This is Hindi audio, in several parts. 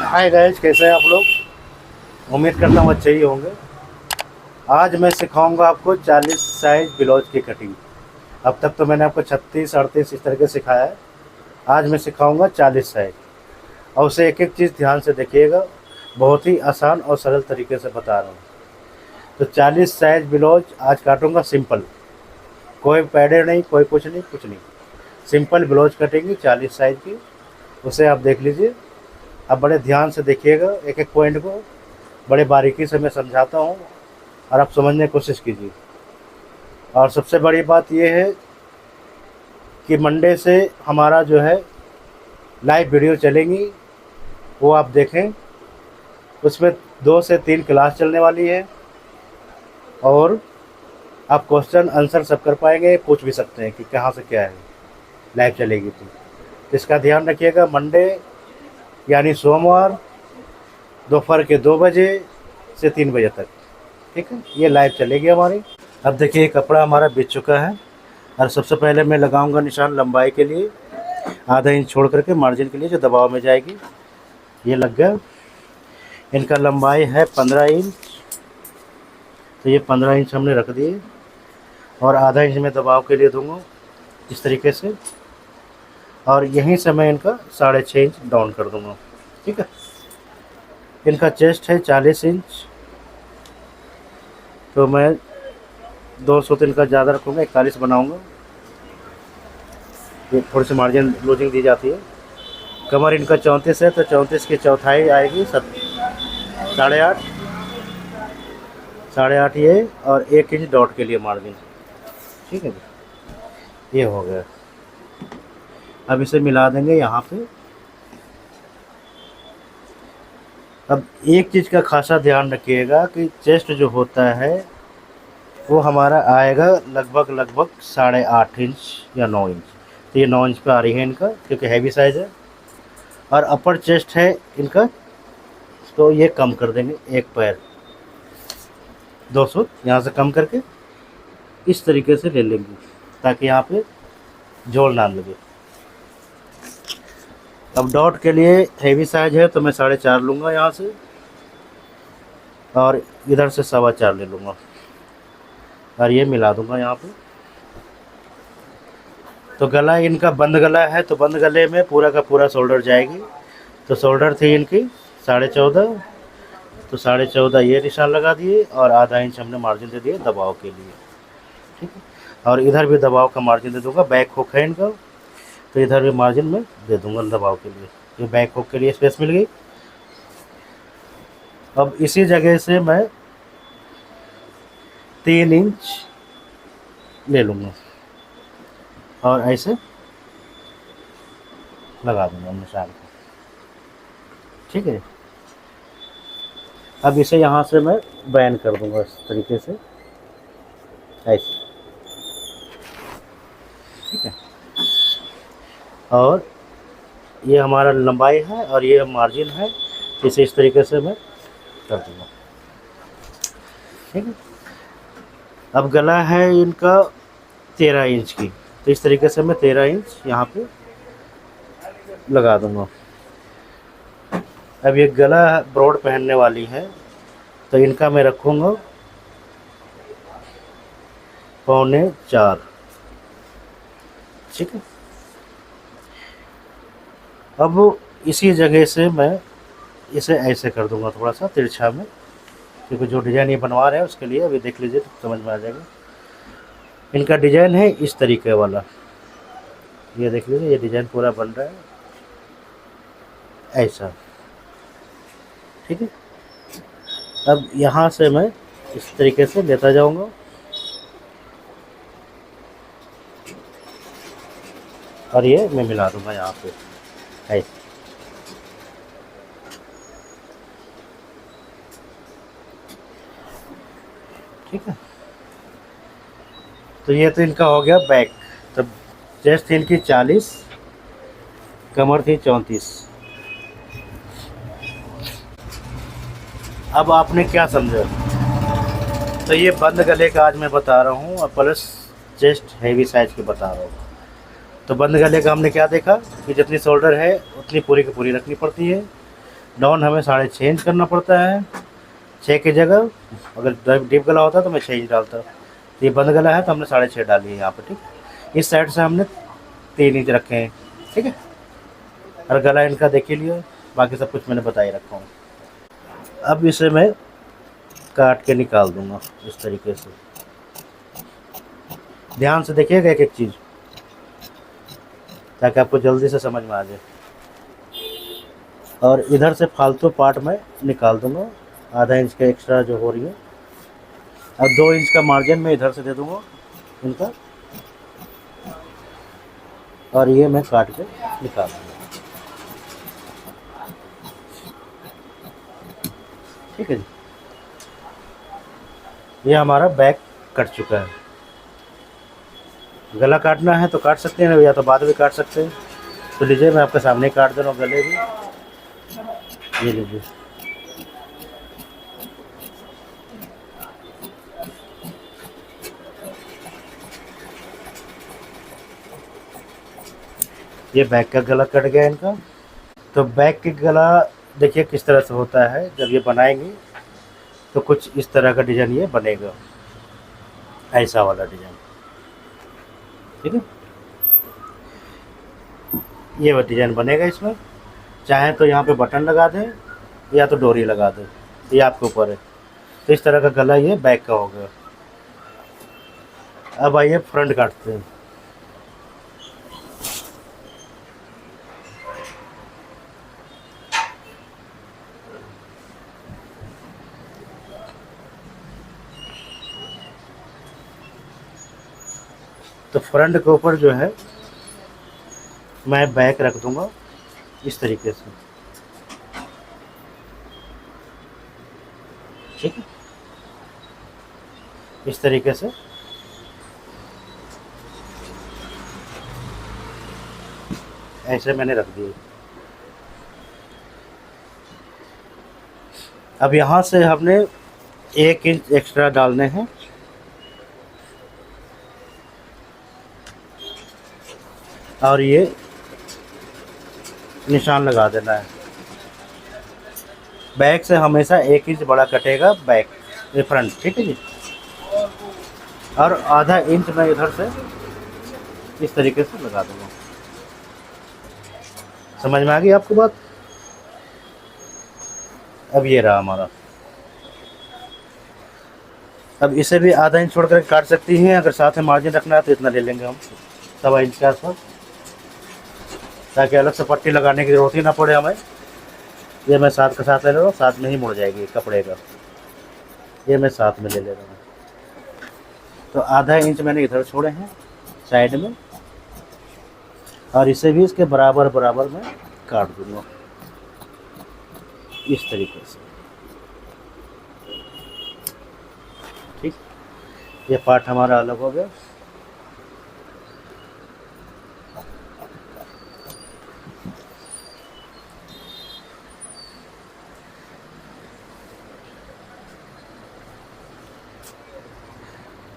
हाय गाइस, कैसे हैं आप लोग। उम्मीद करता हूँ अच्छे ही होंगे। आज मैं सिखाऊंगा आपको 40 साइज ब्लाउज की कटिंग। अब तक तो मैंने आपको 36 38 इस तरह के सिखाया है। आज मैं सिखाऊंगा 40 साइज, और उसे एक एक चीज़ ध्यान से देखिएगा। बहुत ही आसान और सरल तरीके से बता रहा हूँ। तो 40 साइज ब्लाउज आज काटूंगा सिंपल, कोई पैडेड नहीं, कोई कुछ नहीं, कुछ नहीं। सिंपल ब्लाउज कटेंगे 40 साइज की, उसे आप देख लीजिए। अब बड़े ध्यान से देखिएगा, एक एक पॉइंट को बड़े बारीकी से मैं समझाता हूँ और आप समझने की कोशिश कीजिए। और सबसे बड़ी बात यह है कि मंडे से हमारा जो है लाइव वीडियो चलेंगी, वो आप देखें। उसमें 2 से 3 क्लास चलने वाली है और आप क्वेश्चन आंसर सब कर पाएंगे, पूछ भी सकते हैं कि कहाँ से क्या है। लाइव चलेगी तो इसका ध्यान रखिएगा। मंडे यानी सोमवार दोपहर के 2 बजे से 3 बजे तक, ठीक है, ये लाइव चलेगी हमारी। अब देखिए कपड़ा हमारा बिछ चुका है और सबसे पहले मैं लगाऊंगा निशान लंबाई के लिए, आधा इंच छोड़ करके मार्जिन के लिए जो दबाव में जाएगी। ये लग गया। इनका लंबाई है 15 इंच, तो ये 15 इंच हमने रख दिए और आधा इंच में दबाव के लिए दूंगा इस तरीके से, और यहीं से मैं इनका 6.5 इंच डाउन कर दूंगा, ठीक है। इनका चेस्ट है 40 इंच, तो मैं 2 सूत इनका ज़्यादा रखूँगा, 41 बनाऊँगा। ये थोड़ी सी मार्जिन लूजिंग दी जाती है। कमर इनका 34 है, तो 34 की चौथाई आएगी 8.5, 8.5 ये, और 1 इंच डॉट के लिए मार्जिन, ठीक है जी। ये हो गया। अब इसे मिला देंगे यहाँ पे। अब एक चीज़ का खासा ध्यान रखिएगा कि चेस्ट जो होता है वो हमारा आएगा लगभग 8.5 इंच या 9 इंच। तो ये 9 इंच पे आ रही है इनका, क्योंकि हैवी साइज़ है। और अपर चेस्ट है इनका, तो ये कम कर देंगे, एक पैर 2 सूत यहाँ से कम करके इस तरीके से ले लेंगे, ताकि यहाँ पे जोड़ ना लगे। अब डॉट के लिए हैवी साइज है तो मैं 4.5 लूँगा यहाँ से, और इधर से 4.25 ले लूँगा और ये मिला दूँगा यहाँ पे। तो गला इनका बंद गला है, तो बंद गले में पूरा का पूरा शोल्डर जाएगी। तो शोल्डर थी इनकी 14.5, तो 14.5 ये निशान लगा दिए और आधा इंच हमने मार्जिन दे दिया दबाव के लिए, ठीक है। और इधर भी दबाव का मार्जिन दे दूँगा। बैक हुक है इनका, तो इधर भी मार्जिन में दे दूँगा दबाव के लिए। ये बैक हुक के लिए स्पेस मिल गई। अब इसी जगह से मैं 3 इंच ले लूँगा और ऐसे लगा दूँगा निशान को, ठीक है। अब इसे यहाँ से मैं बैन कर दूँगा इस तरीके से, ऐसे, ठीक है। और ये हमारा लंबाई है और ये मार्जिन है, इसे इस तरीके से मैं कर दूँगा, ठीक है। अब गला है इनका 13 इंच की, तो इस तरीके से मैं 13 इंच यहाँ पे लगा दूँगा। अब ये गला ब्रॉड पहनने वाली है, तो इनका मैं रखूँगा 3.25, ठीक है। अब इसी जगह से मैं इसे ऐसे कर दूँगा थोड़ा सा तिरछा में, क्योंकि जो डिज़ाइन ये बनवा रहे हैं उसके लिए। अभी देख लीजिए तो समझ में आ जाएगा। इनका डिज़ाइन है इस तरीके वाला, ये देख लीजिए, ये डिज़ाइन पूरा बन रहा है ऐसा, ठीक है। अब यहाँ से मैं इस तरीके से लेता जाऊँगा और ये मैं मिला दूँगा यहाँ पे ऐसे, ठीक है। तो ये तो इनका हो गया बैक। तो चेस्ट थी इनकी 40, कमर थी 34। अब आपने क्या समझा। तो ये बंद गले का आज मैं बता रहा हूँ और प्लस चेस्ट हैवी साइज के बता रहा हूँ। तो बंद गले का हमने क्या देखा कि जितनी शोल्डर है उतनी पूरी की पूरी रखनी पड़ती है। डाउन हमें 6.5 इंच करना पड़ता है। 6 की जगह अगर डीप गला होता तो मैं 6 इंच डालता। ये बंद गला है तो हमने 6.5 डाली है यहाँ पर, ठीक। इस साइड से हमने 3 इंच रखे हैं, ठीक है। और गला इनका देख ही लिया, बाकी सब कुछ मैंने बता ही रखा हूँ। अब इसे मैं काट के निकाल दूंगा इस तरीके से। ध्यान से देखिएगा एक एक चीज़, ताकि आपको जल्दी से समझ में आ जाए। और इधर से फालतू पार्ट में निकाल दूंगा, आधा इंच का एक्स्ट्रा जो हो रही है। अब 2 इंच का मार्जिन मैं इधर से दे दूंगा इनका, और ये मैं काट के निकाल दूंगा, ठीक है जी। ये हमारा बैक कट चुका है। गला काटना है तो काट सकते हैं, या तो बाद में काट सकते हैं। तो लीजिए मैं आपके सामने काट दे रहा हूँ गले भी, ये लीजिए। ये बैक का गला कट गया इनका। तो बैक के गला देखिए किस तरह से होता है। जब ये बनाएंगे तो कुछ इस तरह का डिज़ाइन ये बनेगा, ऐसा वाला डिज़ाइन, ठीक है। ये वो डिज़ाइन बनेगा इसमें। चाहे तो यहाँ पे बटन लगा दें या तो डोरी लगा दें, ये आपके ऊपर है। तो इस तरह का गला ये बैक का हो गया। अब आइए फ्रंट काटते हैं। तो फ्रंट के ऊपर जो है मैं बैक रख दूंगा इस तरीके से, ठीक है। इस तरीके से ऐसे मैंने रख दिए। अब यहाँ से हमने 1 इंच एक्स्ट्रा डालने हैं, और ये निशान लगा देना है। बैक से हमेशा 1 इंच बड़ा कटेगा बैक, ये फ्रंट, ठीक है जी। और आधा इंच मैं इधर से इस तरीके से लगा दूंगा। समझ में आ गई आपको बात? अब ये रहा हमारा। अब इसे भी आधा इंच छोड़ कर काट सकती हैं। अगर साथ में मार्जिन रखना है तो इतना ले लेंगे हम, 1.25 इंच के आसपास, ताकि अलग से पट्टी लगाने की ज़रूरत ही ना पड़े हमें। ये मैं साथ के साथ ले ले रहा हूँ, साथ में ही मुड़ जाएगी कपड़े का। ये मैं साथ में ले ले रहा हूँ। तो आधा इंच मैंने इधर छोड़े हैं साइड में, और इसे भी इसके बराबर बराबर में काट दूँगा इस तरीके से, ठीक। ये पार्ट हमारा अलग हो गया।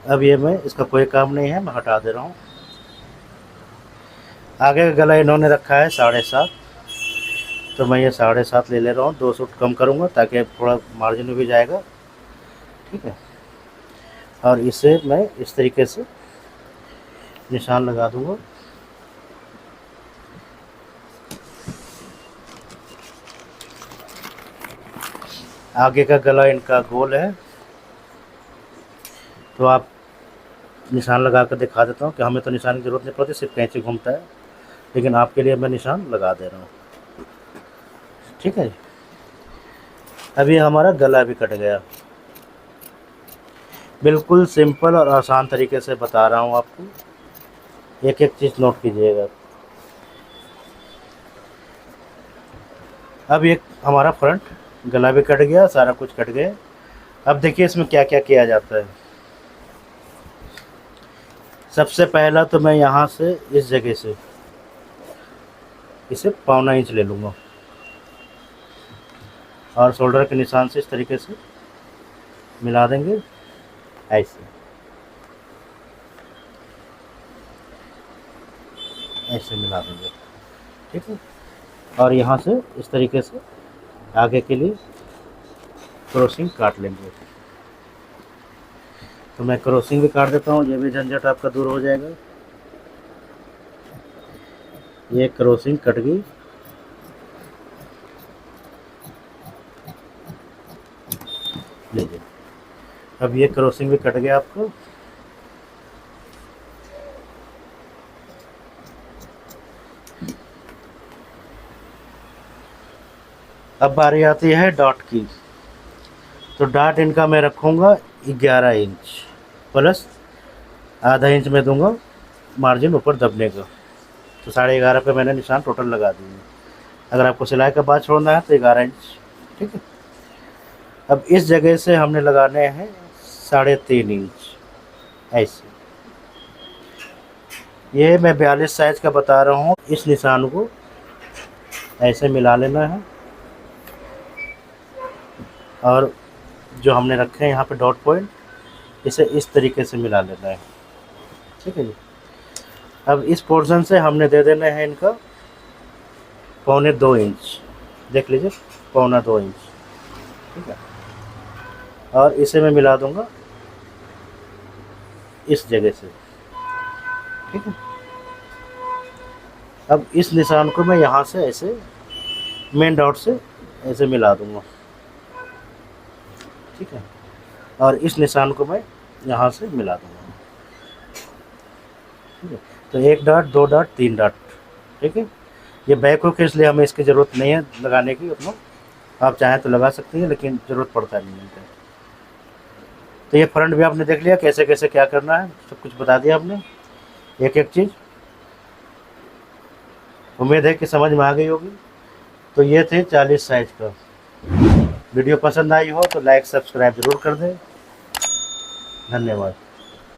अब ये मैं इसका कोई काम नहीं है, मैं हटा दे रहा हूँ। आगे का गला इन्होंने रखा है 7.5, तो मैं ये 7.5 ले रहा हूँ। 2 सूट कम करूँगा ताकि थोड़ा मार्जिन में भी जाएगा, ठीक है। और इसे मैं इस तरीके से निशान लगा दूँगा। आगे का गला इनका गोल है, तो आप निशान लगा कर दिखा देता हूँ कि हमें तो निशान की ज़रूरत नहीं पड़ती, सिर्फ कैंची घूमता है, लेकिन आपके लिए मैं निशान लगा दे रहा हूँ, ठीक है। अभी हमारा गला भी कट गया। बिल्कुल सिंपल और आसान तरीके से बता रहा हूँ आपको, एक एक चीज़ नोट कीजिएगा। अब ये हमारा फ्रंट गला भी कट गया, सारा कुछ कट गया। अब देखिए इसमें क्या क्या किया जाता है। सबसे पहला तो मैं यहाँ से इस जगह से इसे 1.25 इंच ले लूँगा, और शोल्डर के निशान से इस तरीके से मिला देंगे, ऐसे ऐसे मिला देंगे, ठीक है। और यहाँ से इस तरीके से आगे के लिए क्रॉसिंग काट लेंगे। तो मैं क्रॉसिंग भी काट देता हूँ, ये भी झंझट आपका दूर हो जाएगा। ये क्रॉसिंग कट गई। लीजिए, अब ये क्रॉसिंग भी कट गया आपको। अब बारी आती है डॉट की। तो डॉट इनका मैं रखूँगा 11 इंच प्लस आधा इंच में दूंगा मार्जिन ऊपर दबने का। तो 11.5 पे मैंने निशान टोटल लगा दिए। अगर आपको सिलाई का बाद छोड़ना है तो 11 इंच, ठीक है। अब इस जगह से हमने लगाने हैं 3.5 इंच ऐसे। ये मैं 42 साइज का बता रहा हूँ। इस निशान को ऐसे मिला लेना है और जो हमने रखे हैं यहाँ पे डॉट पॉइंट, इसे इस तरीके से मिला लेना है, ठीक है जी। अब इस पोर्शन से हमने दे देना है इनका 1.25 इंच, देख लीजिए 1.25 इंच, ठीक है। और इसे मैं मिला दूंगा इस जगह से, ठीक है। अब इस निशान को मैं यहाँ से ऐसे मेन डॉट से ऐसे मिला दूंगा, ठीक है। और इस निशान को मैं यहाँ से मिला दूंगा, ठीक है। तो 1 डॉट, 2 डॉट, 3 डॉट, ठीक है। ये बैक हुक है इसलिए हमें इसकी ज़रूरत नहीं है लगाने की उतना, आप चाहें तो लगा सकते हैं लेकिन ज़रूरत पड़ता नहीं है। तो ये फ्रंट भी आपने देख लिया कैसे कैसे क्या करना है, सब कुछ बता दिया आपने एक एक चीज़। उम्मीद है कि समझ में आ गई होगी। तो ये थे 40 साइज का। वीडियो पसंद आई हो तो लाइक सब्सक्राइब ज़रूर कर दें। धन्यवाद।